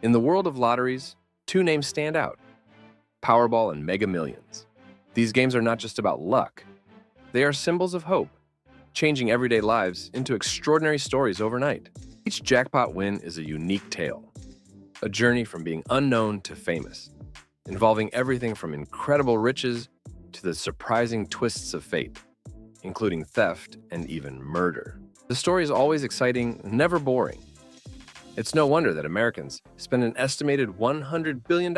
In the world of lotteries, two names stand out: Powerball and Mega Millions. These games are not just about luck. They are symbols of hope, changing everyday lives into extraordinary stories overnight. Each jackpot win is a unique tale, a journey from being unknown to famous, involving everything from incredible riches to the surprising twists of fate, including theft and even murder. The story is always exciting, never boring. It's no wonder that Americans spend an estimated $100 billion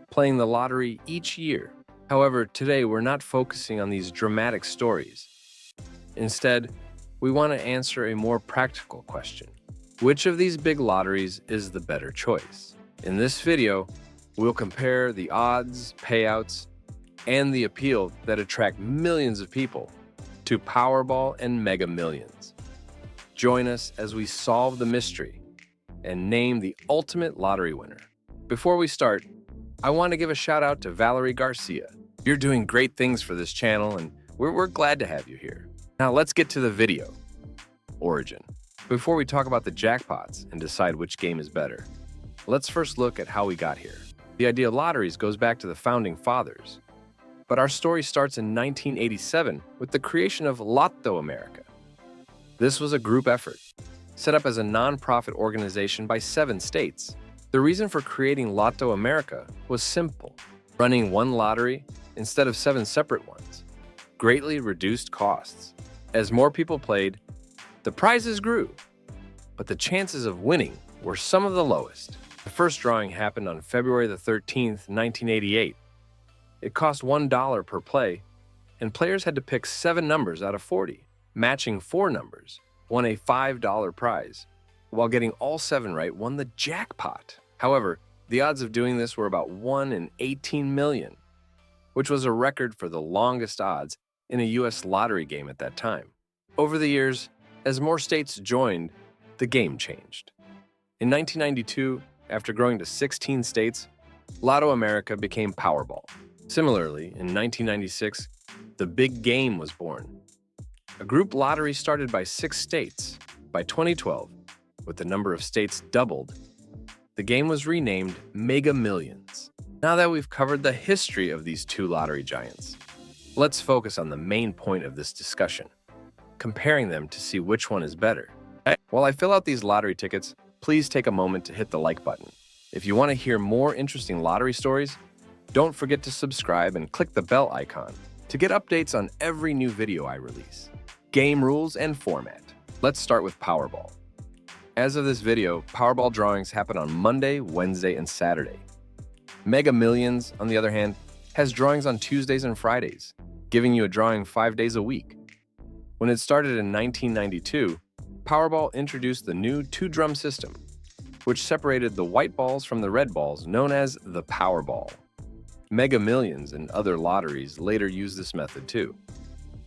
playing the lottery each year. However, today we're not focusing on these dramatic stories. Instead, we want to answer a more practical question. Which of these big lotteries is the better choice? In this video, we'll compare the odds, payouts, and the appeal that attract millions of people to Powerball and Mega Millions. Join us as we solve the mystery and name the ultimate lottery winner. Before we start, I want to give a shout out to Valerie Garcia. You're doing great things for this channel, and we're glad to have you here. Now let's get to the video. Origin. Before we talk about the jackpots and decide which game is better, let's first look at how we got here. The idea of lotteries goes back to the founding fathers, but our story starts in 1987 with the creation of Lotto America. This was a group effort, set up as a non-profit organization by 7 states. The reason for creating Lotto America was simple: running one lottery instead of 7 separate ones greatly reduced costs. As more people played, the prizes grew, but the chances of winning were some of the lowest. The first drawing happened on February the 13th, 1988. It cost $1 per play, and players had to pick 7 numbers out of 40. Matching 4 numbers won a $5 prize, while getting all 7 right won the jackpot. However, the odds of doing this were about 1 in 18 million, which was a record for the longest odds in a U.S. lottery game at that time. Over the years, as more states joined, the game changed. In 1992, after growing to 16 states, Lotto America became Powerball. Similarly, in 1996, the big game was born, a group lottery started by 6 states. By 2012, with the number of states doubled, the game was renamed Mega Millions. Now that we've covered the history of these two lottery giants, let's focus on the main point of this discussion, comparing them to see which one is better. While I fill out these lottery tickets, please take a moment to hit the like button. If you want to hear more interesting lottery stories, don't forget to subscribe and click the bell icon to get updates on every new video I release. Game rules and format. Let's start with Powerball. As of this video, Powerball drawings happen on Monday, Wednesday, and Saturday. Mega Millions, on the other hand, has drawings on Tuesdays and Fridays, giving you a drawing 5 days a week. When it started in 1992, Powerball introduced the new 2-drum system, which separated the white balls from the red balls, known as the Powerball. Mega Millions and other lotteries later used this method too.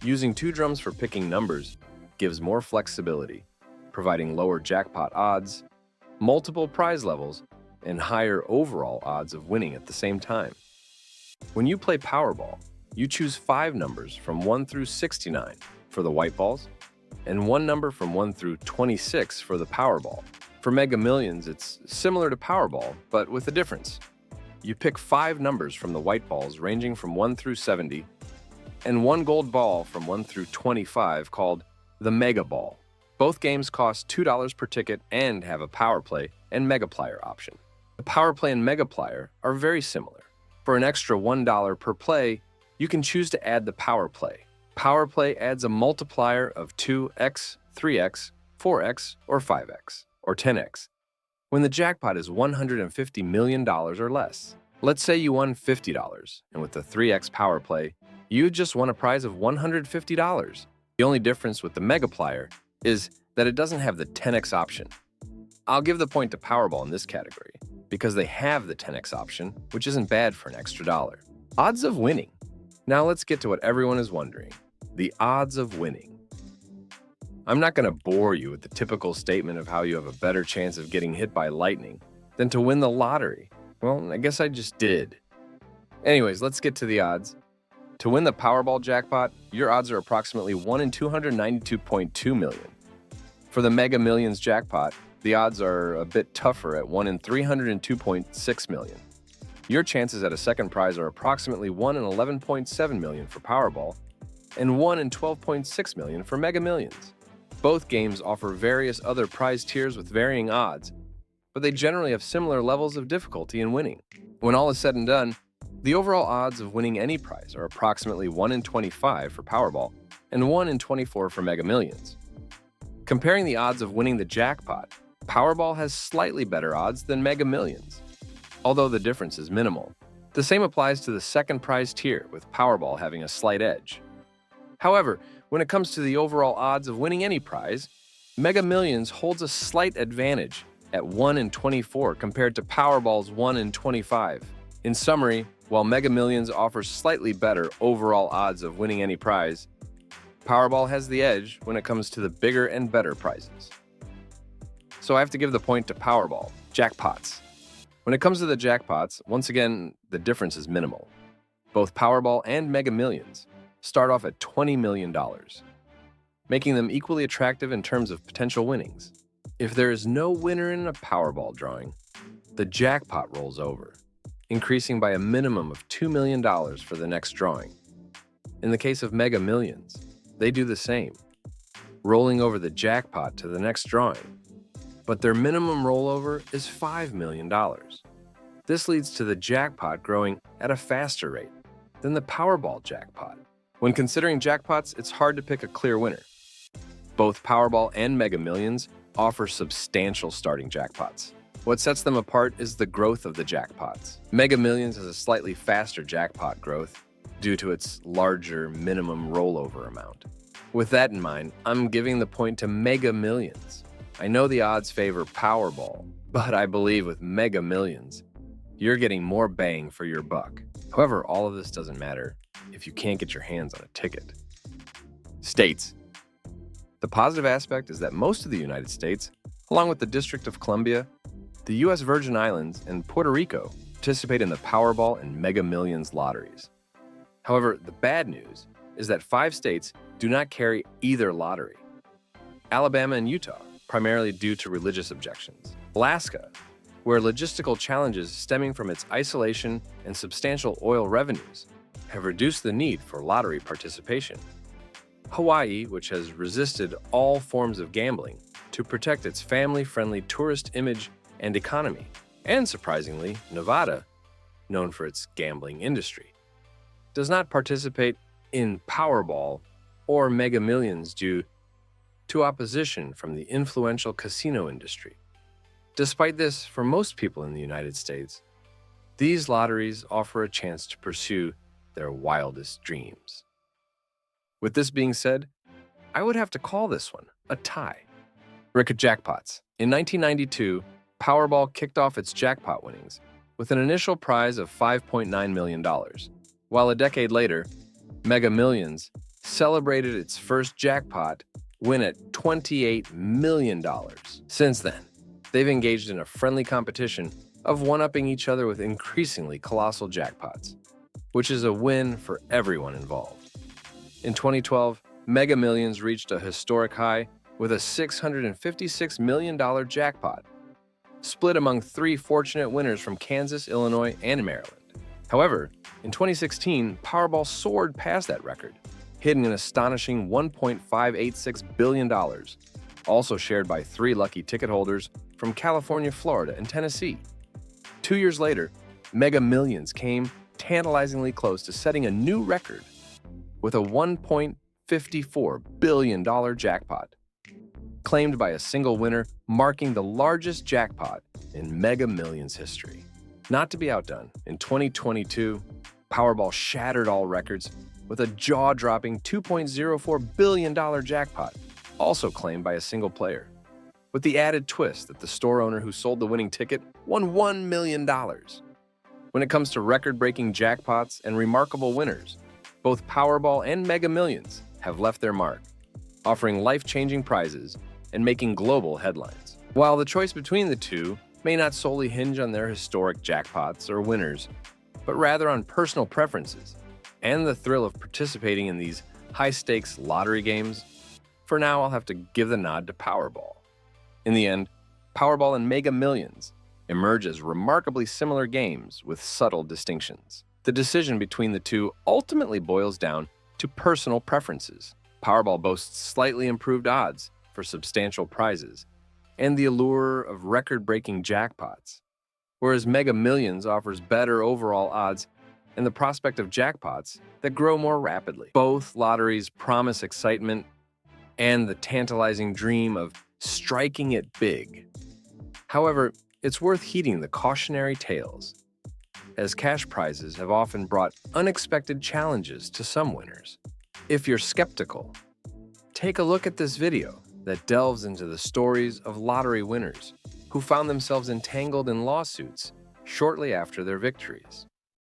Using 2 drums for picking numbers gives more flexibility, providing lower jackpot odds, multiple prize levels, and higher overall odds of winning at the same time. When you play Powerball, you choose 5 numbers from 1 through 69 for the white balls, and 1 number from 1 through 26 for the Powerball. For Mega Millions, it's similar to Powerball, but with a difference. You pick 5 numbers from the white balls ranging from 1 through 70, and 1 gold ball from 1 through 25 called the Mega Ball. Both games cost $2 per ticket and have a Power Play and Mega Plier option. The Power Play and Mega Plier are very similar. For an extra $1 per play, you can choose to add the Power Play. Power Play adds a multiplier of 2x, 3x, 4x, or 5x, or 10x, when the jackpot is $150 million or less. Let's say you won $50, and with the 3x Power Play, you just won a prize of $150. The only difference with the Mega Plier is that it doesn't have the 10x option. I'll give the point to Powerball in this category, because they have the 10x option, which isn't bad for an extra dollar. Odds of winning. Now let's get to what everyone is wondering, the odds of winning. I'm not going to bore you with the typical statement of how you have a better chance of getting hit by lightning than to win the lottery. Well, I guess I just did. Anyways, let's get to the odds. To win the Powerball jackpot, your odds are approximately 1 in 292.2 million. For the Mega Millions jackpot, the odds are a bit tougher at 1 in 302.6 million. Your chances at a second prize are approximately 1 in 11.7 million for Powerball and 1 in 12.6 million for Mega Millions. Both games offer various other prize tiers with varying odds, but they generally have similar levels of difficulty in winning. When all is said and done, the overall odds of winning any prize are approximately 1 in 25 for Powerball and 1 in 24 for Mega Millions. Comparing the odds of winning the jackpot, Powerball has slightly better odds than Mega Millions, although the difference is minimal. The same applies to the second prize tier, with Powerball having a slight edge. However, when it comes to the overall odds of winning any prize, Mega Millions holds a slight advantage at 1 in 24 compared to Powerball's 1 in 25. In summary, while Mega Millions offers slightly better overall odds of winning any prize, Powerball has the edge when it comes to the bigger and better prizes. So I have to give the point to Powerball, jackpots. When it comes to the jackpots, once again, the difference is minimal. Both Powerball and Mega Millions start off at $20 million, making them equally attractive in terms of potential winnings. If there is no winner in a Powerball drawing, the jackpot rolls over, increasing by a minimum of $2 million for the next drawing. In the case of Mega Millions, they do the same, rolling over the jackpot to the next drawing, but their minimum rollover is $5 million. This leads to the jackpot growing at a faster rate than the Powerball jackpot. When considering jackpots, it's hard to pick a clear winner. Both Powerball and Mega Millions offer substantial starting jackpots. What sets them apart is the growth of the jackpots. Mega Millions has a slightly faster jackpot growth due to its larger minimum rollover amount. With that in mind, I'm giving the point to Mega Millions. I know the odds favor Powerball, but I believe with Mega Millions, you're getting more bang for your buck. However, all of this doesn't matter if you can't get your hands on a ticket. States. The positive aspect is that most of the United States, along with the District of Columbia, the U.S. Virgin Islands, and Puerto Rico, participate in the Powerball and Mega Millions lotteries. However, the bad news is that 5 states do not carry either lottery. Alabama and Utah, primarily due to religious objections. Alaska, where logistical challenges stemming from its isolation and substantial oil revenues have reduced the need for lottery participation. Hawaii, which has resisted all forms of gambling to protect its family-friendly tourist image and economy. And surprisingly, Nevada, known for its gambling industry, does not participate in Powerball or Mega Millions due to opposition from the influential casino industry. Despite this, for most people in the United States, these lotteries offer a chance to pursue their wildest dreams. With this being said, I would have to call this one a tie. Ricket Jackpots. In 1992, Powerball kicked off its jackpot winnings with an initial prize of $5.9 million, while a decade later, Mega Millions celebrated its first jackpot win at $28 million. Since then, they've engaged in a friendly competition of one-upping each other with increasingly colossal jackpots, which is a win for everyone involved. In 2012, Mega Millions reached a historic high with a $656 million jackpot, split among 3 fortunate winners from Kansas, Illinois, and Maryland. However, in 2016, Powerball soared past that record, hitting an astonishing $1.586 billion, also shared by 3 lucky ticket holders from California, Florida, and Tennessee. 2 years later, Mega Millions came tantalizingly close to setting a new record with a $1.54 billion jackpot, claimed by a single winner, marking the largest jackpot in Mega Millions history. Not to be outdone, in 2022, Powerball shattered all records with a jaw-dropping $2.04 billion jackpot, also claimed by a single player, with the added twist that the store owner who sold the winning ticket won $1 million. When it comes to record-breaking jackpots and remarkable winners, both Powerball and Mega Millions have left their mark, offering life-changing prizes and making global headlines. While the choice between the two may not solely hinge on their historic jackpots or winners, but rather on personal preferences and the thrill of participating in these high-stakes lottery games, for now I'll have to give the nod to Powerball. In the end, Powerball and Mega Millions emerge as remarkably similar games with subtle distinctions. The decision between the two ultimately boils down to personal preferences. Powerball boasts slightly improved odds for substantial prizes and the allure of record-breaking jackpots, whereas Mega Millions offers better overall odds and the prospect of jackpots that grow more rapidly. Both lotteries promise excitement and the tantalizing dream of striking it big. However, it's worth heeding the cautionary tales, as cash prizes have often brought unexpected challenges to some winners. If you're skeptical, take a look at this video that delves into the stories of lottery winners who found themselves entangled in lawsuits shortly after their victories.